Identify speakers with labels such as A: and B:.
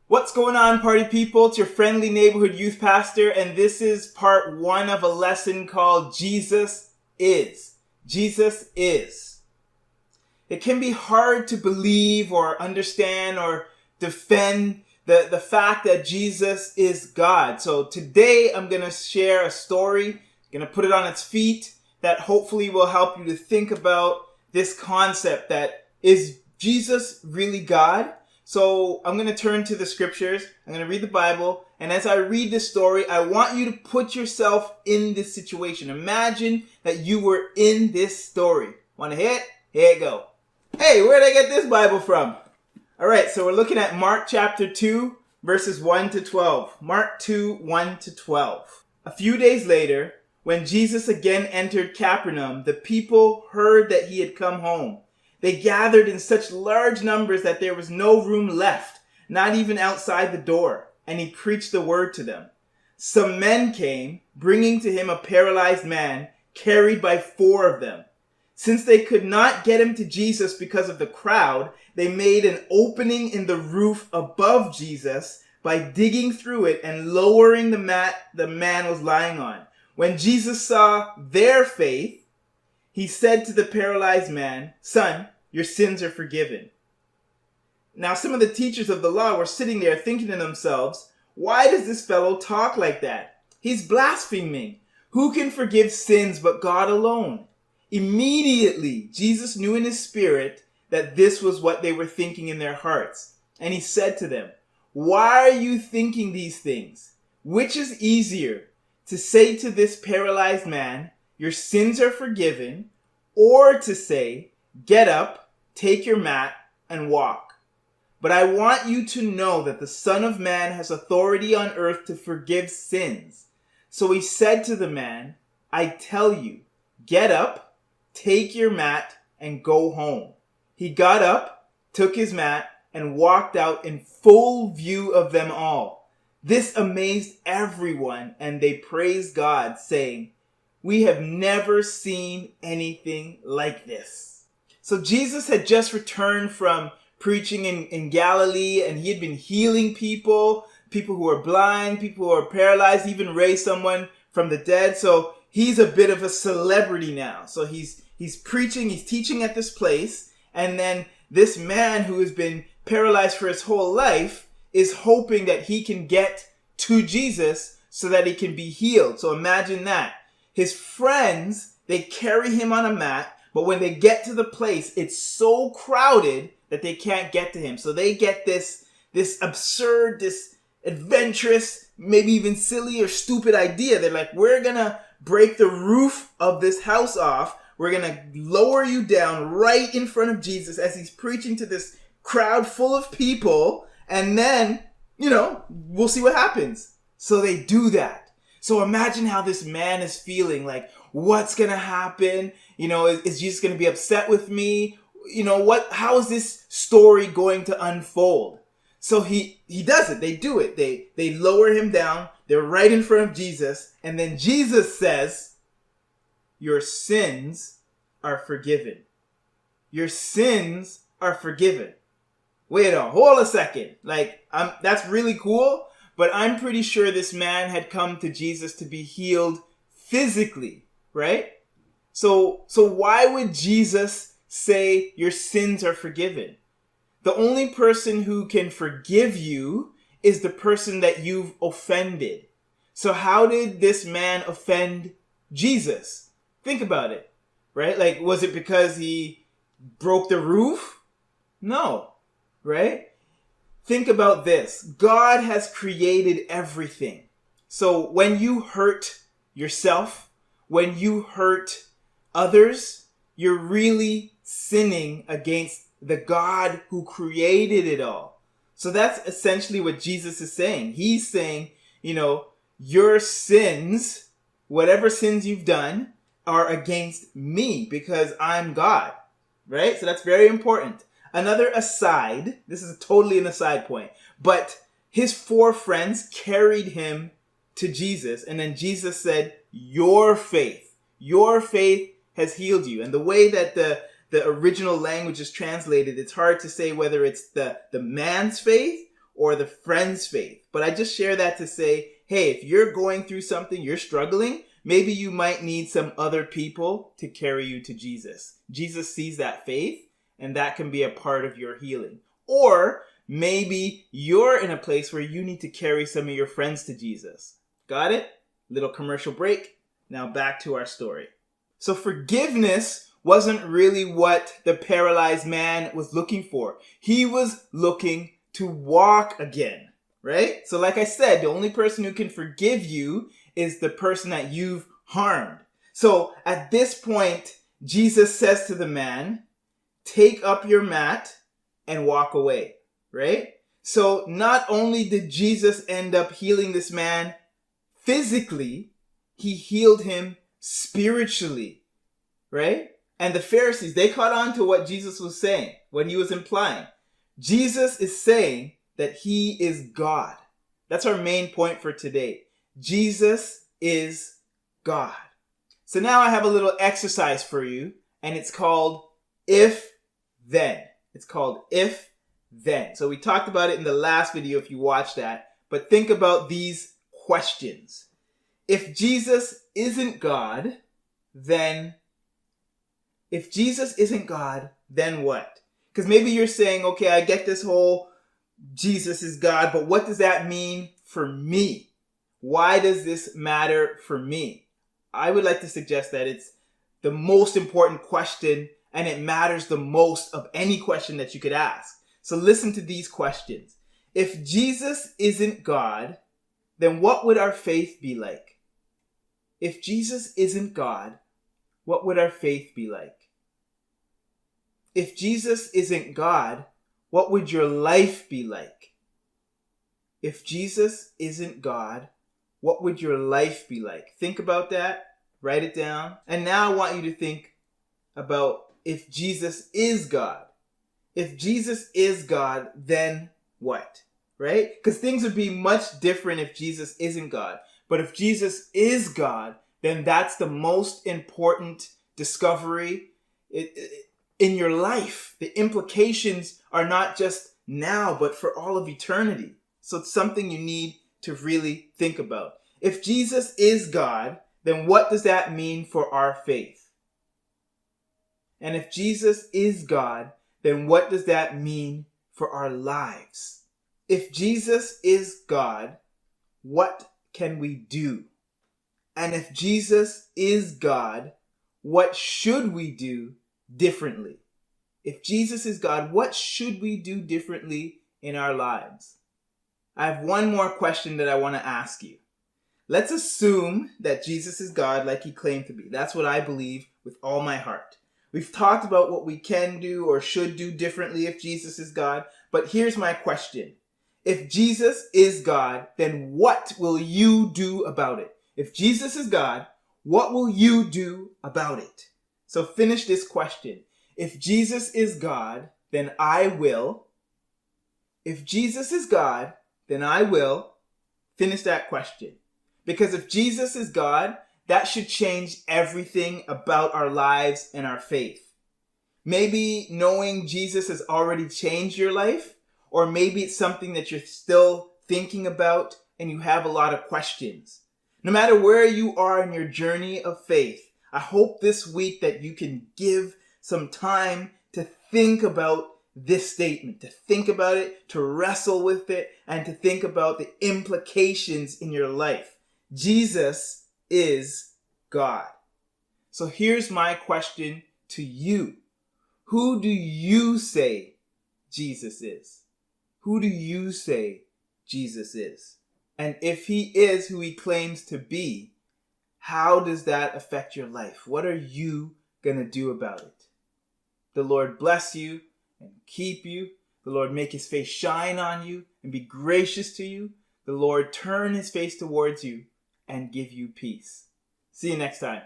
A: What's going on, party people? It's your friendly neighborhood youth pastor, and this is part 1 of a lesson called Jesus Is. Jesus is. It can be hard to believe or understand or defend the fact that Jesus is God. So today I'm going to share a story, going to put it on its feet, that hopefully will help you to think about this concept that is Jesus really God? So I'm going to turn to the scriptures. I'm going to read the Bible. And as I read this story, I want you to put yourself in this situation. Imagine that you were in this story. Want to hear it? Here you go. Hey, where did I get this Bible from? All right, so we're looking at Mark chapter 2, verses 1 to 12. Mark 2, 1 to 12. A few days later, when Jesus again entered Capernaum, the people heard that he had come home. They gathered in such large numbers that there was no room left, not even outside the door, and he preached the word to them. Some men came, bringing to him a paralyzed man, carried by 4 of them. Since they could not get him to Jesus because of the crowd, they made an opening in the roof above Jesus by digging through it and lowering the mat the man was lying on. When Jesus saw their faith, he said to the paralyzed man, "Son, your sins are forgiven." Now some of the teachers of the law were sitting there thinking to themselves, "Why does this fellow talk like that? He's blaspheming. Who can forgive sins but God alone?" Immediately, Jesus knew in his spirit that this was what they were thinking in their hearts. And he said to them, "Why are you thinking these things? Which is easier, to say to this paralyzed man, 'Your sins are forgiven,' or to say, 'Get up, take your mat, and walk'? But I want you to know that the Son of Man has authority on earth to forgive sins." So he said to the man, "I tell you, get up, take your mat, and go home." He got up, took his mat, and walked out in full view of them all. This amazed everyone, and they praised God, saying, "We have never seen anything like this." So Jesus had just returned from preaching in Galilee, and he had been healing people who were blind, people who were paralyzed, even raised someone from the dead. So he's a bit of a celebrity now. So he's preaching, he's teaching at this place, and then this man who has been paralyzed for his whole life is hoping that he can get to Jesus so that he can be healed. So imagine that. His friends, they carry him on a mat, but when they get to the place, it's so crowded that they can't get to him. So they get this absurd, this adventurous, maybe even silly or stupid idea. They're like, "We're gonna break the roof of this house off. We're gonna lower you down right in front of Jesus as he's preaching to this crowd full of people. And then, we'll see what happens." So they do that. So imagine how this man is feeling, like, what's going to happen? Is Jesus going to be upset with me? How is this story going to unfold? So he does it. They do it. They lower him down. They're right in front of Jesus. And then Jesus says, "Your sins are forgiven." Your sins are forgiven. Wait hold a second. That's really cool. But I'm pretty sure this man had come to Jesus to be healed physically, right? So why would Jesus say your sins are forgiven? The only person who can forgive you is the person that you've offended. So how did this man offend Jesus? Think about it, right? Was it because he broke the roof? No, right? Think about this. God has created everything. So when you hurt yourself, when you hurt others, you're really sinning against the God who created it all. So that's essentially what Jesus is saying. He's saying, your sins, whatever sins you've done, are against me because I'm God, right? So that's very important. Another aside, this is totally an aside point, but his 4 friends carried him to Jesus, and then Jesus said, your faith has healed you." And the way that the original language is translated, it's hard to say whether it's the man's faith or the friend's faith. But I just share that to say, hey, if you're going through something, you're struggling, maybe you might need some other people to carry you to Jesus. Jesus sees that faith, and that can be a part of your healing. Or maybe you're in a place where you need to carry some of your friends to Jesus. Got it? Little commercial break. Now back to our story. So forgiveness wasn't really what the paralyzed man was looking for. He was looking to walk again, right? So like I said, the only person who can forgive you is the person that you've harmed. So at this point, Jesus says to the man, take up your mat and walk away, right? So not only did Jesus end up healing this man physically, he healed him spiritually, right? And the Pharisees, they caught on to what Jesus was saying, what he was implying. Jesus is saying that he is God. That's our main point for today. Jesus is God. So now I have a little exercise for you, and it's called if then. It's called if then. So we talked about it in the last video if you watched that, but think about these questions. If Jesus isn't God, then what? Because maybe you're saying, okay, I get this whole Jesus is God, but what does that mean for me? Why does this matter for me? I would like to suggest that it's the most important question, and it matters the most of any question that you could ask. So listen to these questions. If Jesus isn't God, then what would our faith be like? If Jesus isn't God, what would our faith be like? If Jesus isn't God, what would your life be like? If Jesus isn't God, what would your life be like? Think about that. Write it down. And now I want you to think about if Jesus is God. If Jesus is God, then what? Right? Because things would be much different if Jesus isn't God. But if Jesus is God, then that's the most important discovery in your life. The implications are not just now, but for all of eternity. So it's something you need to really think about. If Jesus is God, then what does that mean for our faith? And if Jesus is God, then what does that mean for our lives? If Jesus is God, what can we do? And if Jesus is God, what should we do differently? If Jesus is God, what should we do differently in our lives? I have one more question that I want to ask you. Let's assume that Jesus is God like he claimed to be. That's what I believe with all my heart. We've talked about what we can do or should do differently if Jesus is God, but here's my question. If Jesus is God, then what will you do about it? If Jesus is God, what will you do about it? So finish this question. If Jesus is God, then I will. If Jesus is God, then I will. Finish that question. Because if Jesus is God, that should change everything about our lives and our faith. Maybe knowing Jesus has already changed your life, or maybe it's something that you're still thinking about and you have a lot of questions. No matter where you are in your journey of faith, I hope this week that you can give some time to think about this statement, to think about it, to wrestle with it, and to think about the implications in your life. Jesus is God. So here's my question to you. Who do you say Jesus is? Who do you say Jesus is? And if he is who he claims to be, how does that affect your life? What are you going to do about it? The Lord bless you and keep you. The Lord make his face shine on you and be gracious to you. The Lord turn his face towards you and give you peace. See you next time.